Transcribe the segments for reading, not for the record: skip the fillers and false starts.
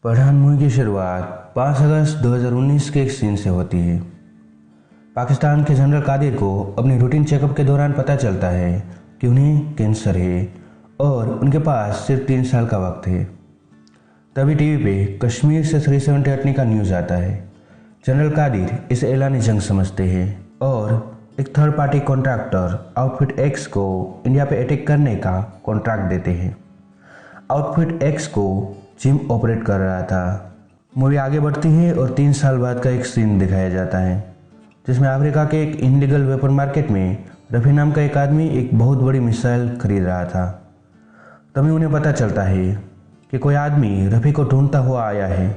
Pathan movie की शुरुआत 5 अगस्त 2019 के एक सीन से होती है। पाकिस्तान के जनरल कादिर को अपनी रूटीन चेकअप के दौरान पता चलता है कि उन्हें कैंसर है और उनके पास सिर्फ 3 साल का वक्त है। तभी टीवी पे कश्मीर से 370 हटने का न्यूज़ आता है। जनरल कादिर इसे ऐलान जंग समझते हैं और एक third party contractor outfit x को इंडिया पे अटैक करने का कॉन्ट्रैक्ट देते हैं। आउटफिट एक्स को जिम ऑपरेट कर रहा था। मूवी आगे बढ़ती है और 3 साल बाद का एक सीन दिखाया जाता है जिसमें अफ्रीका के एक इनलीगल वेपन मार्केट में रफ़ी नाम का एक आदमी एक बहुत बड़ी मिसाइल खरीद रहा था। तभी उन्हें पता चलता है कि कोई आदमी रफ़ी को ढूंढता हुआ आया है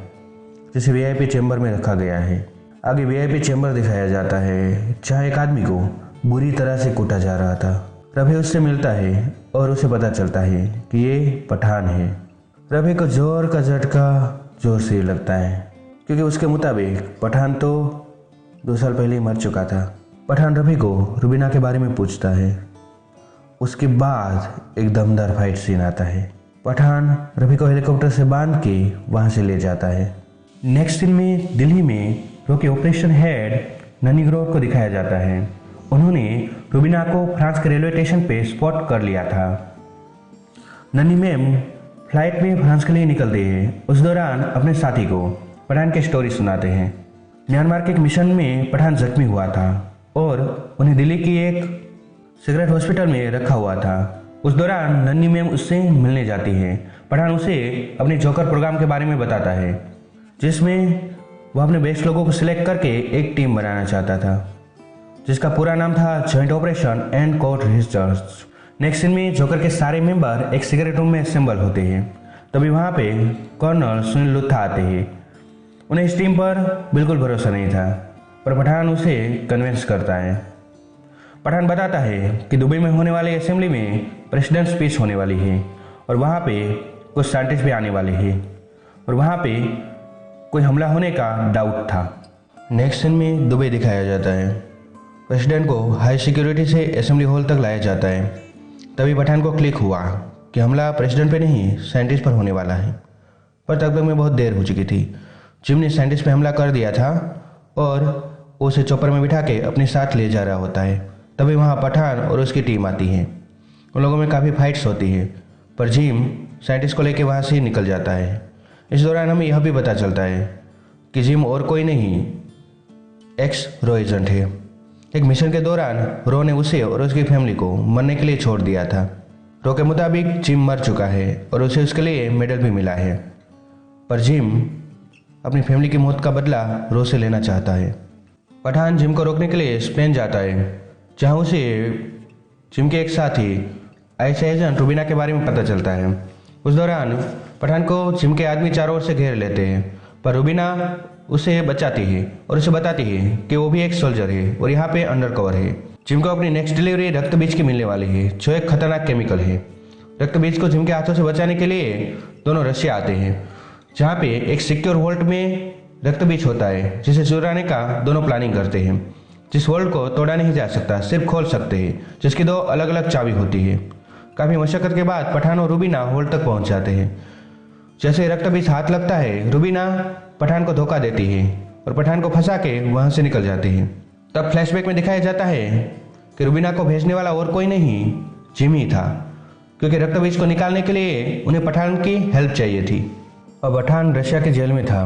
जिसे वीआईपी चैम्बर में रखा गया है। आगे वीआईपी चैम्बर दिखाया जाता है जहाँ एक आदमी को बुरी तरह से कूटा जा रहा था। रफ़ी उससे मिलता है और उसे पता चलता है कि ये पठान है। रफ़ी को जोर का झटका जोर से लगता है क्योंकि उसके मुताबिक पठान तो 2 साल पहले ही मर चुका था। पठान रफ़ी को रुबीना के बारे में पूछता है। उसके बाद एक दमदार फाइट सीन आता है। पठान रफ़ी को हेलीकॉप्टर से बांध के वहाँ से ले जाता है। नेक्स्ट सीन में दिल्ली में रो के ऑपरेशन हेड नन्ही ग्रोवर को दिखाया जाता है। उन्होंने रुबीना को फ्रांस के रेलवे स्टेशन पे स्पॉट कर लिया था। नन्ही मैम फ्लाइट में फ्रांस के लिए निकलते हैं। उस दौरान अपने साथी को पठान की स्टोरी सुनाते हैं। म्यांमार के एक मिशन में पठान जख्मी हुआ था और उन्हें दिल्ली की एक सिगरेट हॉस्पिटल में रखा हुआ था। उस दौरान नन्ही मैम उससे मिलने जाती है। पठान उसे अपने जोकर प्रोग्राम के बारे में बताता है जिसमें वह अपने बेस्ट लोगों को सिलेक्ट करके एक टीम बनाना चाहता था जिसका पूरा नाम था joint operation and court research. Next scene में जोकर के सारे मेंबर एक सिगरेट रूम में असेंबल होते हैं। तभी वहाँ पे कर्नल सुनील लुथा आते हैं। उन्हें इस टीम पर बिल्कुल भरोसा नहीं था पर पठान उसे कन्विंस करता है। पठान बताता है कि दुबई में होने वाले असेंबली में प्रेसिडेंट स्पीच होने वाली है और वहाँ पे कुछ साइंटिस्ट भी आने वाले हैं और वहाँ पे कोई हमला होने का डाउट था। नेक्स्ट सीन में दुबई दिखाया जाता है। प्रेसिडेंट को हाई सिक्योरिटी से असेंबली हॉल तक लाया जाता है। तभी पठान को क्लिक हुआ कि हमला प्रेसिडेंट पे नहीं साइंटिस्ट पर होने वाला है, पर तब तक में बहुत देर हो चुकी थी। जिम ने साइंटिस्ट पे हमला कर दिया था और उसे चॉपर में बिठा के अपने साथ ले जा रहा होता है। तभी वहाँ पठान और उसकी टीम आती है। उन लोगों में काफ़ी फाइट्स होती है पर जिम साइंटिस्ट को लेके वहाँ से निकल जाता है। इस दौरान हमें यह भी पता चलता है कि जिम और कोई नहीं एक्स रो एजेंट है। एक मिशन के दौरान रो ने उसे और उसकी फैमिली को मरने के लिए छोड़ दिया था। रो के मुताबिक जिम मर चुका है और उसे उसके लिए मेडल भी मिला है, पर जिम अपनी फैमिली की मौत का बदला रो से लेना चाहता है। पठान जिम को रोकने के लिए स्पेन जाता है जहाँ उसे जिम के एक साथी आईएसआई एजेंट रुबीना के बारे में पता चलता है। उस दौरान पठान को जिम के आदमी चारों ओर से घेर लेते हैं पर रुबीना उसे बचाती है और उसे बताती है कि वो भी एक सोल्जर है और यहाँ पे अंडर कवर है। जिम को अपनी नेक्स्ट डिलीवरी रक्त बीज की मिलने वाली है जो एक खतरनाक केमिकल है। रक्त बीज को जिम के हाथों से बचाने के लिए दोनों रशिया आते हैं जहाँ पे एक सिक्योर वोल्ट में रक्त बीज होता है जिसे चुराने का दोनों प्लानिंग करते हैं। जिस वोल्ट को तोड़ा नहीं जा सकता, सिर्फ खोल सकते हैं, जिसकी 2 अलग अलग चाबी होती है। काफ़ी मशक्कत के बाद पठान और रुबीना वोल्ट तक पहुँच जाते हैं। जैसे रक्त बीज हाथ लगता है रुबीना पठान को धोखा देती है और पठान को फंसा के वहाँ से निकल जाती है। तब फ्लैशबैक में दिखाया जाता है कि रुबीना को भेजने वाला और कोई नहीं जिम ही था क्योंकि रक्त बीज को निकालने के लिए उन्हें पठान की हेल्प चाहिए थी। अब पठान रशिया के जेल में था।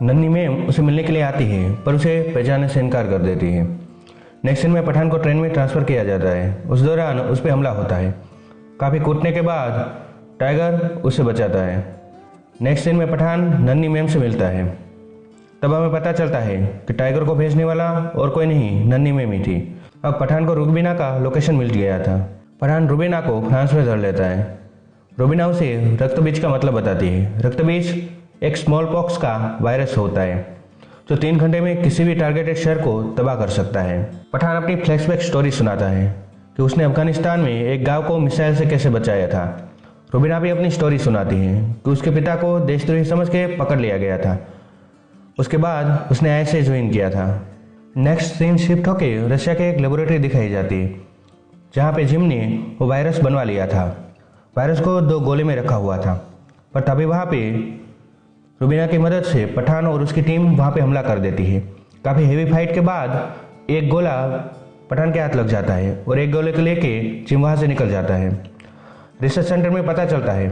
नन्ही मैम उसे मिलने के लिए आती है पर उसे पहचानने से इनकार कर देती है। नेक्स्ट सीन में पठान को ट्रेन में ट्रांसफ़र किया जाता है। उस दौरान उस पर हमला होता है। काफ़ी कूटने के बाद टाइगर उसे बचाता है। नेक्स्ट सीन में पठान नन्ही मैम से मिलता है। तब हमें पता चलता है कि टाइगर को भेजने वाला और कोई नहीं नन्ही मैम ही थी। अब पठान को रुबीना का लोकेशन मिल गया था। पठान रुबीना को फ्रांस में धर लेता है। रुबीना उसे रक्त बीज का मतलब बताती है। रक्त बीज एक स्मॉल पॉक्स का वायरस होता है जो 3 घंटे में किसी भी टारगेटेड शहर को तबाह कर सकता है। पठान अपनी फ्लैशबैक स्टोरी सुनाता है कि उसने अफगानिस्तान में एक गांव को मिसाइल से कैसे बचाया था। रुबीना भी अपनी स्टोरी सुनाती है कि उसके पिता को देशद्रोही समझ के पकड़ लिया गया था। उसके बाद उसने आईएसआई ज्वाइन किया था। नेक्स्ट सीन शिफ्ट होकर रशिया के एक लेबोरेटरी दिखाई जाती है जहाँ पे जिम ने वो वायरस बनवा लिया था। वायरस को 2 गोले में रखा हुआ था पर तभी वहाँ पे रुबीना की मदद से पठान और उसकी टीम वहां पे हमला कर देती है। काफ़ी हेवी फाइट के बाद एक गोला पठान के हाथ लग जाता है और एक गोले को लेके जिम वहां से निकल जाता है। रिसर्च सेंटर में पता चलता है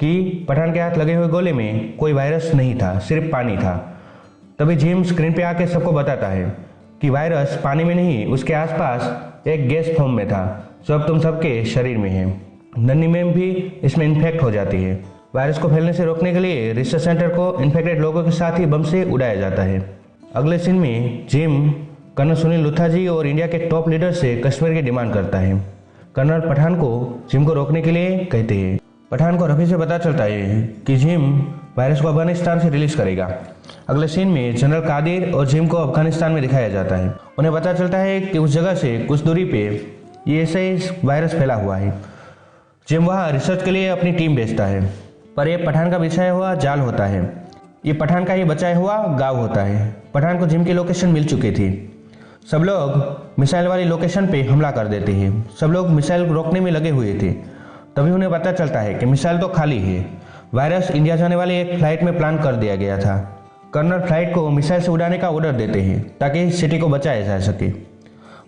कि पठान के हाथ लगे हुए गोले में कोई वायरस नहीं था, सिर्फ पानी था। तभी जिम स्क्रीन पे आके सबको बताता है कि वायरस पानी में नहीं, उसके आसपास एक गैस फॉर्म में था जो अब तुम सबके शरीर में है। नन्ही मैम भी इसमें इन्फेक्ट हो जाती है। वायरस को फैलने से रोकने के लिए रिसर्च सेंटर को इन्फेक्टेड लोगों के साथ ही बम से उड़ाया जाता है। अगले सीन में जिम कर्नल सुनील लुथा जी और इंडिया के टॉप लीडर से कश्मीर की डिमांड करता है। कर्नल पठान को जिम को रोकने के लिए कहते हैं। पठान को रफी से पता चलता है कि जिम वायरस को अफगानिस्तान से रिलीज करेगा। अगले सीन में जनरल कादिर और जिम को अफगानिस्तान में दिखाया जाता है। उन्हें पता चलता है कि उस जगह से कुछ दूरी पे ये ऐसे वायरस फैला हुआ है। जिम वहाँ रिसर्च के लिए अपनी टीम भेजता है, पर यह पठान का बिछाया हुआ जाल होता है। ये पठान का ही बचाया हुआ गाँव होता है। पठान को जिम की लोकेशन मिल चुकी थी। सब लोग मिसाइल वाली लोकेशन पे हमला कर देते हैं। सब लोग मिसाइल रोकने में लगे हुए थे। तभी उन्हें पता चलता है कि मिसाइल तो खाली है। वायरस इंडिया जाने वाली एक फ्लाइट में प्लान कर दिया गया था। कर्नल फ्लाइट को मिसाइल से उड़ाने का ऑर्डर देते हैं ताकि सिटी को बचाया जा सके,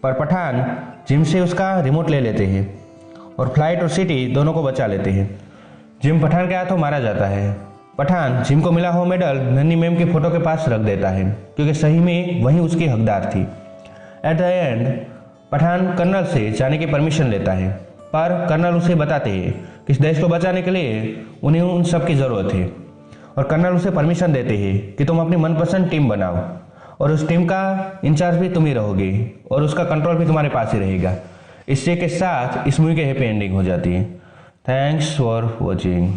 पर पठान जिम से उसका रिमोट ले लेते हैं और फ्लाइट और सिटी दोनों को बचा लेते हैं। जिम पठान के हाथों मारा जाता है। पठान जिम को मिला हुआ मेडल नन्ही मैम की फोटो के पास रख देता है क्योंकि सही में वही उसकी हकदार थी। At the end Pathan colonel से जाने की परमिशन लेता है, पर कर्नल उसे बताते हैं कि इस देश को बचाने के लिए उन्हें उन सब की ज़रूरत है। और कर्नल उसे परमिशन देते हैं कि तुम अपनी मनपसंद टीम बनाओ और उस टीम का इंचार्ज भी तुम ही रहोगे और उसका कंट्रोल भी तुम्हारे पास ही रहेगा। इससे के साथ इस मूवी की हैप्पी एंडिंग हो जाती है। Thanks for watching.